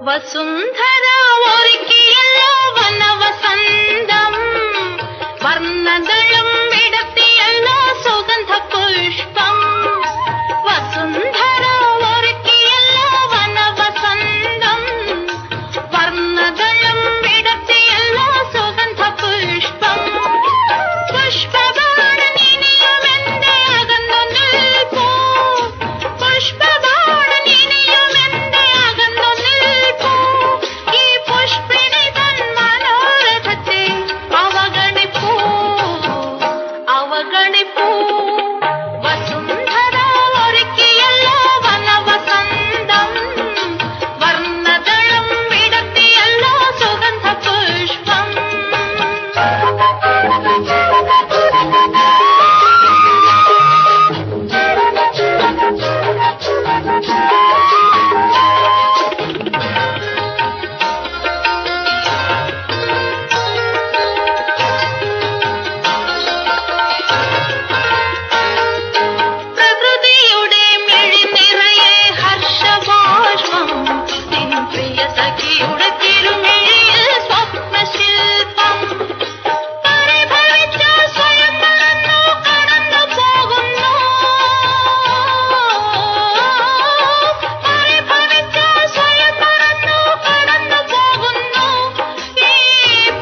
വസുന്ധര ഒരുക്കിയല്ലോ വനവസന്തം, വർണ്ണദളം വിടർത്തിയല്ലോ സുഗന്ധ പുഷ്പം. വസുന്ധര ഒരുക്കിയല്ലോ വനവസന്തം, വർണ്ണദളം വിടർത്തിയല്ലോ സുഗന്ധ പുഷ്പം. പുഷ്പബാണൻ ഇനിയുമെന്റെ അകന്നു നിൽപ്പൂ, പുഷ്പബാണൻ ഇനിയുമെന്റെ അകന്നു നിൽപ്പൂ. ഈ പുഷ്പിണി തൻ മനോരഥത്തെ അവഗണിപ്പൂ, അവഗണിപ്പൂ. വസുന്ധര ഒരുക്കിയല്ലോ വനവസന്തം, വർണ്ണദളം വിടർത്തിയല്ലോ സുഗന്ധ പുഷ്പം. പ്രകൃതിയുടെ മിഴി നിറയെ ഹർഷബാഷ്പം, നിൻ പ്രിയ സഖിയുടെ തിരുമിഴിയിൽ സ്വപ്നശില്പം. പരിഭവിച്ച സ്വയം മറന്നു കടന്നു പോകുന്നു, പരിഭവിച്ച സ്വയം മറന്നു കടന്നു പോകുന്നു. ഈ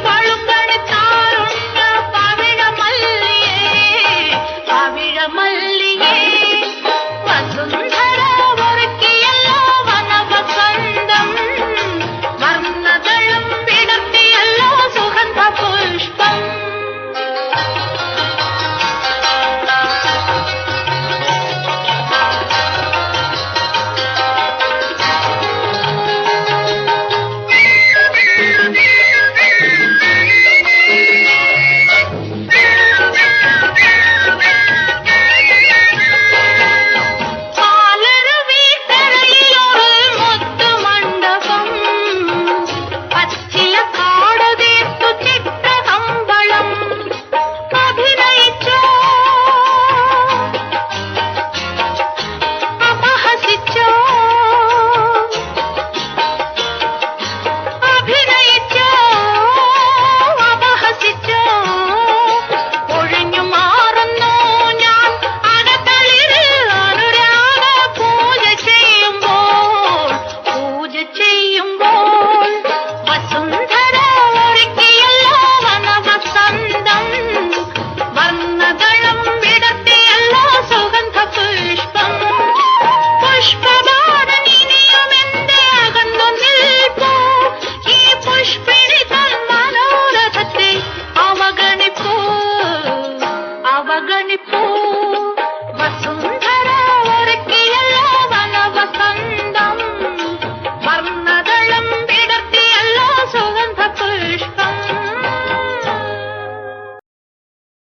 പളുങ്കണി താരുണ്യ പവിഴമല്ലിയേ, പവിഴമല്ലിയേ. വസുന്ധര ഒരുക്കിയല്ലോ വനവസന്തം, വർണ്ണദളം വിടർത്തിയല്ലോ സുഗന്ധ പുഷ്പം. പാലരുവി കരയിലൊരു മുത്തുമണ്ഡപം, പച്ചില കാട് തീർത്തു ചിത്രകമ്പളം. അഭിനയിച്ചോ അപഹസിച്ചോ, അഭിനയിച്ചോ അപഹസിച്ചോ. ഒഴിഞ്ഞു മാറുന്നു ഞാൻ അകത്തളിരിൽ അനുരാഗ പൂജ ചെയ്യുമ്പോൾ, പൂജ ചെയ്യുമ്പോൾ. വസുന്ധര ഒരുക്കിയല്ലോ വനവസന്തം, വർണ്ണദളം വിടർത്തിയല്ലോ സുഗന്ധ പുഷ്പം. പുഷ്പബാണൻ ഇനിയുമെന്റെ അകന്നു നിൽപ്പൂ, ഈ പുഷ്പിണി തൻ മനോരഥത്തെ അവഗണിപ്പൂ, അവഗണിപ്പൂ.